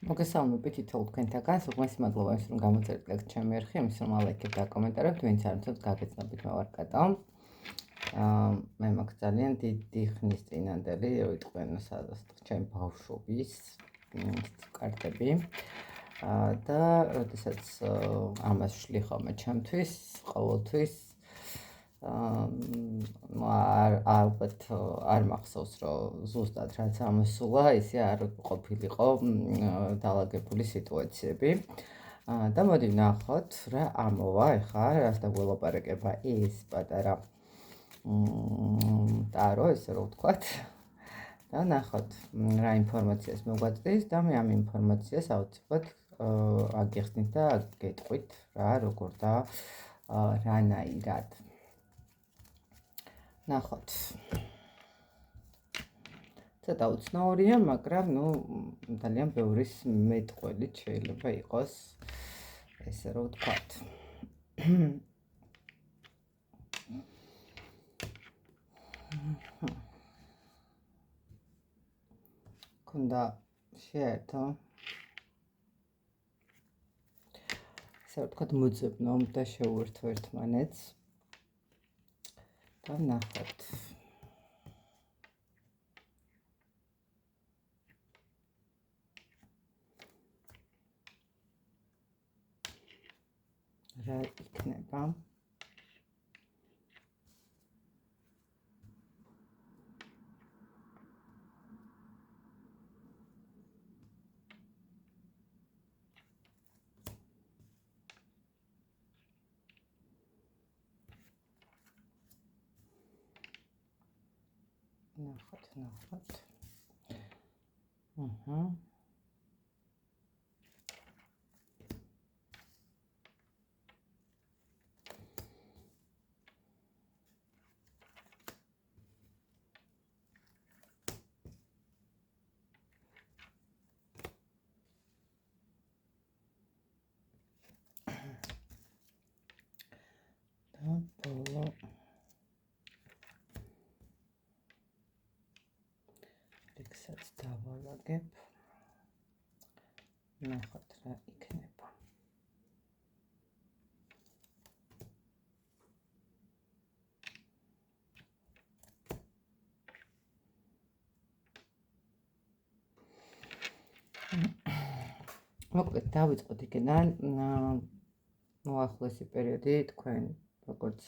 მოგესალმებით თითოეულ თქვენთაგან, სულ მადლობა იმის, რომ გამოწერეთ ლექციას ჩემი არხი, იმის რომ ალაიქებთ და აკომენტარებთ, ვინც არ იცით, გაგეცნობით მე ვარ კატო. მე მაქვს ძალიან დიდი ხნის წინანდელი, ვიტყვენ ჩემი ბავშვობის კარტები. და როდესაც ამას ვშლი ხოლმე ჩემთვის, ყოველთვის ალბათ არ მახსოვს, რომ ზუსტად რაც ამოსულა, ისე არ ყოფილიყო დაალაგებული სიტუაციები. და მოდი ვნახოთ, რა ამოვა ეხლა, რას დაგველაპარაკება ეს პატარა ტარო, ესე რომ ვთქვათ. და ნახოთ, რა ინფორმაციას მოგვაწვდის და მე ამ ინფორმაციას აუცილებლად აგიხსნით და გეტყვით რა, როგორ და რანაირად. ნახოთ. ცოტა უცნაურია, მაგრამ ძალიან ბევრის მეტყველით შეიძლება იყოს, ესე რომ ვთქვათ. ქონდა შეერთო. ესე რომ ვთქვათ, მოძებნო და შევუერთო ერთმანეთს. და ნახოთ. რა იქნება? ნახოთ. ბოლო ლექციაც დავალაგებ. ნახოთ რა იქნება. მოკლედ დავიწყოთ იქიდან მოახლოესი პერიოდი თქვენ როგორც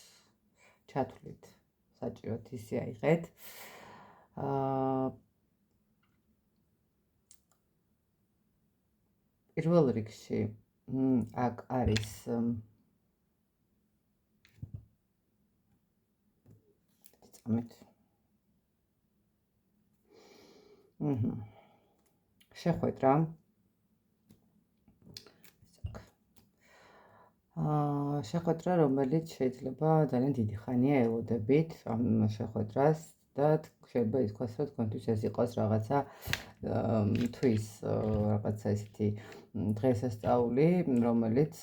ჩათვლით საჭიროთ ისე აიღეთ. პირველ რიგში აქ არის წამით. შეხვედრა. შეხვედრა, რომელიც შეიძლება ძალიან დიდი ხანია ელოდებით ამ შეხვედრას და შეიძლება ითქვას, რომ თქვენთვის ეს იყოს რაღაცა თვის რაღაცა ესეთი დღესასწაული, რომელიც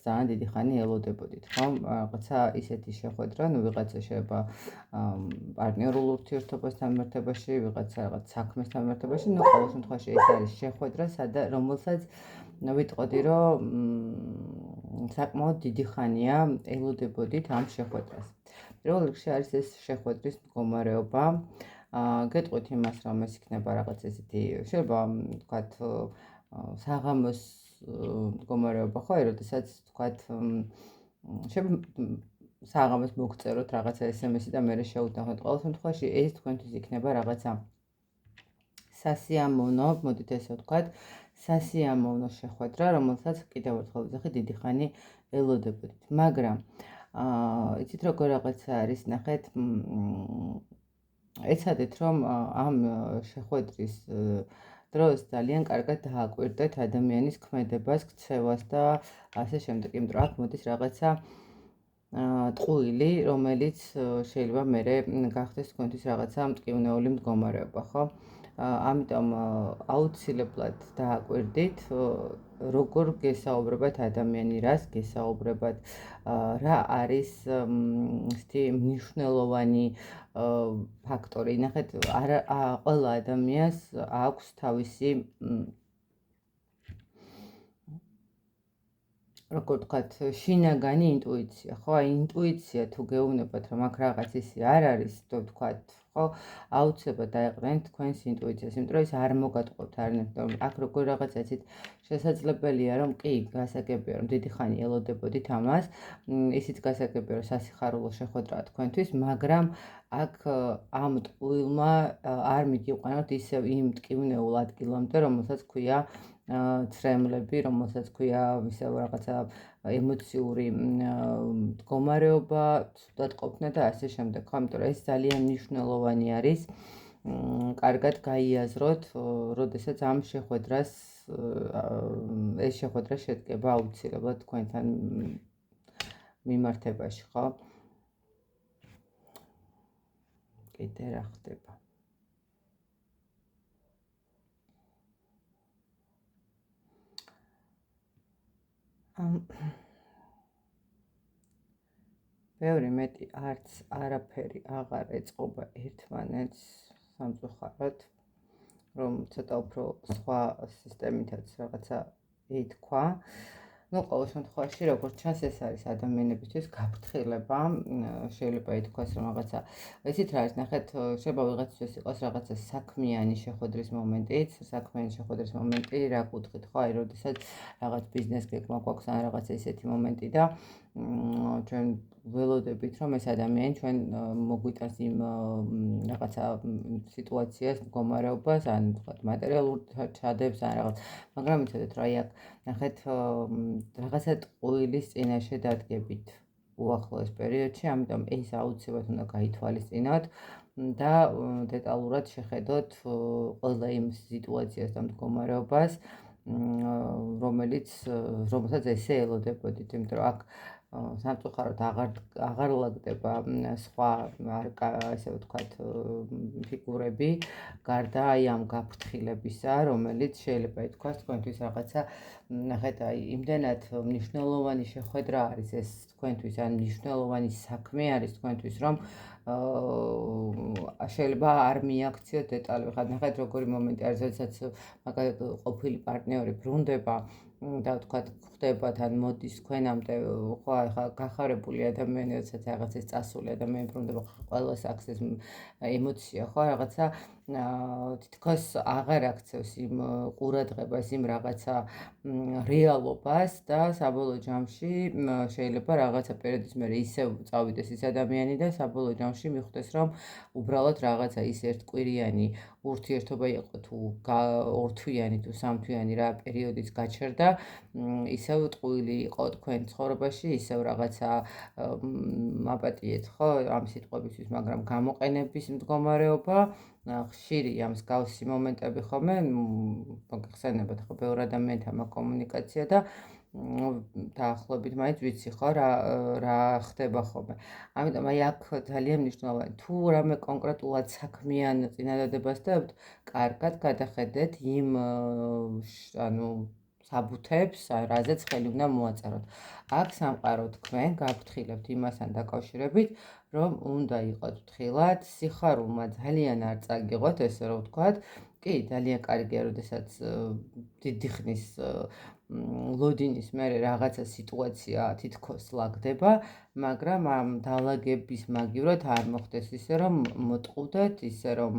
ძალიან დიდი ხანი ელოდებოდით, ხო? რაღაცა ისეთი შეხვედრა, ვიღაცა შეიძლება პარტნიორულ ურთიერთობასთან მიმართებაში, ვიღაცა რაღაც საქმესთან მიმართებაში, ყოველ შემთხვევაში ეს არის შეხვედრა, რომელსაც ვიტყოდი, რომ საკმაოდ დიდი ხანია ელოდებოდით ამ შეხვედრას. პირველ რიგში არის ეს შეხვედრის მდგომარეობა. გეტყვით იმას, რომ ეს იქნება რაღაც ესეთი, შეიძლება ვთქვათ, საღამოს მდგომარეობა, ხო, როდესაც ვთქვათ, საღამოს მოგწეროთ რაღაცა SMS-ი და მე შევუტანხმოთ. ყოველ შემთხვევაში ეს თქვენთვის იქნება რაღაცა სასიამოვნო, მოდით ესე ვთქვათ, სასიამოვნო შეხვედრა, რომელსაც კიდევ ერთხელ ვიძახი, დიდი ხანი ელოდებოდით. მაგრამ იცით როგორ რაღაცა არის, ნახეთ, ეცადეთ, რომ ამ შეხვედრის დროს ძალიან კარგად დააკვირდეთ ადამიანის ქმედებას, ქცევას და ასე შემდეგ, იმიტომ რომ აქ მოდის რაღაცა ტყუილი, რომელიც შეიძლება მერე გახდეს თქვენთვის რაღაცა მტკივნეული მდგომარეობა, ხო? ამიტომ აუცილებლად დააკვირდით, როგორ გესაუბრებათ ადამიანი, რას გესაუბრებათ, რა არის ესეთი მნიშვნელოვანი ფაქტორი. ნახეთ, ყველა ადამიანს აქვს თავისი როგორ ვთქვათ, შინაგანი ინტუიცია, ხო? აი ინტუიცია თუ გეუბნებათ, რომ აქ რაღაც ისე არ არის, თუ ვთქვათ, ხო? აუცილებლად დაეყრდნით თქვენს ინტუიციას, იმიტომ რომ ის არ მოგატყუებთ არანაირ, რომ აქ როგორ რაღაცა იცით, შესაძლებელია, რომ კი, გასაგებია, რომ დიდი ხანი ელოდებოდით ამას, ისიც გასაგებია, რომ სასიხარულო შეხვედრაა თქვენთვის, მაგრამ აქ ამ ტყუილმა არ მიგიყვანოთ ისევ იმ ტკივნეულ ადგილამდე, რომელსაც ქვია ცრემლები, რომელსაც ქვია ისევ რაღაცა ემოციური მდგომარეობა, ცუდად ყოფნა და ასე შემდეგ, ხო? იმიტომ რომ ეს ძალიან მნიშვნელოვანი არის. კარგად გაიაზროთ, როდესაც ამ შეხვედრას ეს შეხვედრა შედგება აუცილებლად თქვენთან მიმართებაში, ხო? კიდე რა ხდება? ბევრი მეტი არც არაფერი აღარ ეწყობა ერთმანეთს სამწუხაროდ, რომ ცოტა უფრო სხვა სისტემითაც რაღაცა ითქვა. Ну, ყოველ შემთხვევაში, როგორც ჩანს, ეს არის ადამიანებისთვის გაფრთხილება, შეიძლება ითქვას, რომ რაღაცა, იცით რა არის, ნახეთ, შეიძლება ვიღაცისთვის იყოს რაღაცა საქმიანი შეხვედრის მომენტიც, საქმიანი შეხვედრის მომენტი, რა კუთხით, ხო, აი, როდესაც რაღაც ბიზნეს გეგმა გვაქვს ან რაღაცა ისეთი მომენტი და ჩვენ ველოდებით, რომ ეს ადამიანი ჩვენ მოგვიტანს იმ რაღაცა სიტუაციას, მდგომარეობას, ან თქვათ მატერიალურ ჩადებს ან რაღაც, მაგრამ იცოდეთ, რომ აი აქ ნახეთ რაღაცა ტყუილის წინაშე დადგებით უახლოეს პერიოდში, ამიტომ ეს აუცილებლად უნდა გაითვალისწინოთ და დეტალურად შეხედოთ ყველა იმ სიტუაციას და მდგომარეობას, რომელსაც ესე ელოდებოდით, იმიტომ რომ აქ სამწუხაროდ აღარ ლაგდება სხვა ასე ვთქვათ ფიგურები გარდა აი ამ გაფრთხილებისა, რომელიც შეიძლება ითქვას თქვენთვის რაღაცა, ნახეთ, აი იმდენად მნიშვნელოვანი შეხვედრა არის ეს თქვენთვის, ან მნიშვნელოვანი საქმე არის თქვენთვის, რომ შეიძლება არ მიაქციოთ დეტალები. ხა ნახეთ როგორი მომენტი არის, როდესაც მაგალითად ყოფილი პარტნიორი ბრუნდება და ვთქვათ ხდებათ ან მოდის თქვენამდე, ხო, ახლა გახარებული ადამიანი, როდესაც რაღაცას წასული ადამიანი ბრუნდება, ყველას აქვს ეს ემოცია, ხო, რაღაცა თითქოს აღარ აქცევს იმ ყურადღებას, იმ რაღაცა რეალობას და საბოლოო ჯამში შეიძლება რაღაცა პერიოდის მერე ისევ წავიდეს ის ადამიანი და საბოლოო ჯამში მიხვდეს, რომ უბრალოდ რაღაცა ის ერთკვირიანი ურთიერთობა იყო თუ ორთვიანი თუ სამთვიანი რა პერიოდიც გაჩერდა, ისევ ტყუილი იყო თქვენ ცხოვრებაში, ისევ რაღაცა აპატიეთ, ხო, ამ სიტყვებისთვის, მაგრამ გამოყენების მდგომარეობა ხშირია მსგავსი მომენტები ხოლმე, მოგეხსენებათ ხო, ბევრ ადამიანთან მაქვს კომუნიკაცია და დაახლოებით მაინც ვიცი ხო რა ხდება ხოლმე. ამიტომ აი აქ ძალიან მნიშვნელოვანი, თუ რამე კონკრეტულად საქმიან წინადადებას დებთ, კარგად გადახედეთ იმ ანუ საბუთებს, რაზეც ხელი უნდა მოაწეროთ. აქ სამყარო თქვენ გაფრთხილებთ იმასთან დაკავშირებით, რომ უნდა იყოთ ფრთხილად, სიხარულმა ძალიან არ წაგიღოთ, ესე რომ ვთქვათ. კი, ძალიან კარგია, როდესაც დიდი ხნის ლოდინის მერე რაღაცა სიტუაცია თითქოს ლაგდება, მაგრამ ამ დალაგების მაგივრად არ მოხდეს ისე, რომ მოტყუდეთ, ისე რომ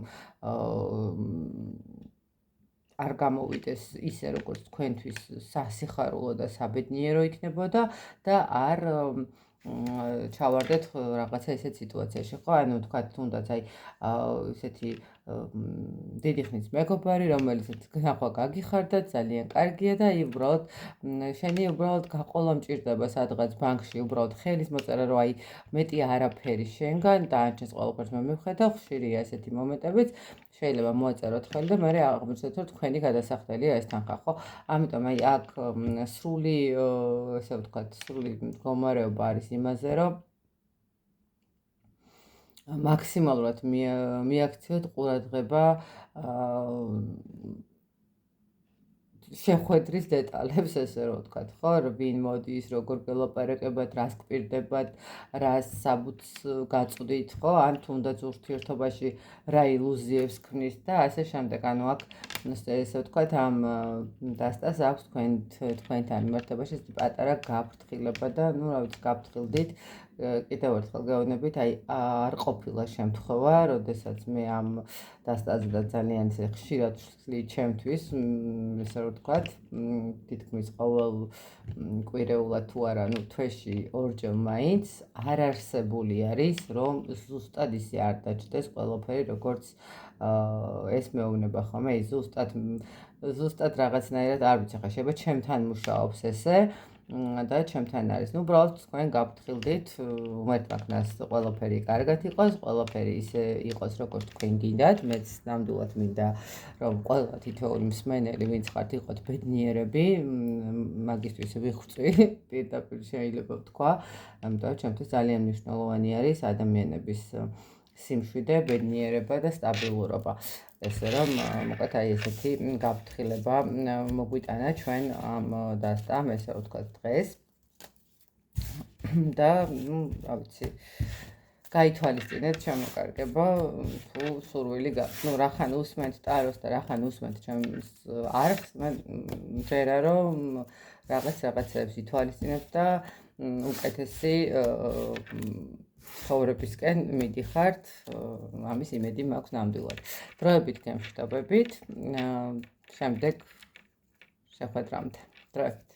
არ გამოვიდეს ისე, როგორც თქვენთვის სასიხარულო და საბედნიერო იქნებოდა და არ ჩავარდეთ რაღაცა ისეთ სიტუაციაში, ხო? ანუ თქვათ, თუნდაც აი ესეთი დიდი ხნის მეგობარი, რომელიც ნახვა გაგიხარდა, ძალიან კარგია და აი უბრალოდ შენი უბრალოდ გაყოლა მჭირდება სადღაც ბანკში, უბრალოდ ხელის მოწერა, რომ აი მეტი არაფერი შენგან და ანჩეს ყველაფერს მე მივხედავ, ხშირია ესეთი მომენტებიც, შეიძლება მოაწეროთ ხელი და მე აღმოჩნდეთ, რომ თქვენი გადასახდელია ეს თანხა, ხო? ამიტომ აი აქ სრული, ესე ვთქვათ, სრული მდგომარეობა არის იმაზე, რომ მაქსიმალურად მიაქციოთ ყურადღება შეხვედრის დეტალებს, ესე რომ ვთქვათ, ხო, ვინ მოდის, როგორ გელაპარაკებათ, რას გპირდებათ, რას საბუთს გაწვდით, ხო, ან თუნდაც ურთიერთობაში რა ილუზიებს ქმნის და ასე შემდეგ. ანუ აქ ესე ვთქვათ, ამ დასტას აქვს თქვენთან მიმართებაში პატარა გაფრთხილება და, ну, რა ვიცი, გაფრთხილდით. კიდევ ერთხელ გეუბნებით, აი, არ ყოფილა შემთხვევა, როდესაც მე ამ დასტაზე და ძალიან ისე ხშირად ვშლი ჩემთვის, ესე რომ ვთქვათ, თითქმის ყოველ კვირეულად თუ არა, ну, თვეში ორჯერ მაინც არ არსებული არის, რომ ზუსტად ისე არ დაჭდეს ყველაფერი, როგორც ეს მეუბნება ხოლმე, ის ზუსტად რაღაცნაირად არ ვიცი, ხა შეიძლება ჩემთან მუშაობს ესე და ჩემთან არის. Ну, უბრალოდ თქვენ გაფრთხილდით, უმეტმაგნას ყველაფერი კარგად იყოს, ყველაფერი ისე იყოს, როგორც თქვენ გინდათ. მეც ნამდვილად მინდა, რომ ყველა თითოეული მსმენელი, ვინც ხართ, იყოთ ბედნიერები, მაგისთვის ვიხვწვი, პირდაპირ შეიძლება ვთქვა, ამიტომ ჩემთვის ძალიან მნიშვნელოვანი არის ადამიანების სიმშვიდე, ბედნიერება და სტაბილურობა. ესე რომ, მოკლედ აი ესეთი გაფრთხილება მოგვიტანა ჩვენ ამ დასტამ, ესე ვთქვათ, დღეს. და, ну, რა ვიცი, გაითვალისწინეთ ჩამოკარგება, თუ სურვილი გაქვთ. Ну, რახან უსმენთ ტაროს და რახან უსმენთ ჩემს არხს, მე მჯერა რომ რაღაცებს ითვალისწინებთ და უკეთესი ცხოვრებისკენ მიდიხართ, ამის იმედი მაქვს ნამდვილად. დროებით გემშვიდობებით, შემდეგ შეხვედრამდე. დროებით.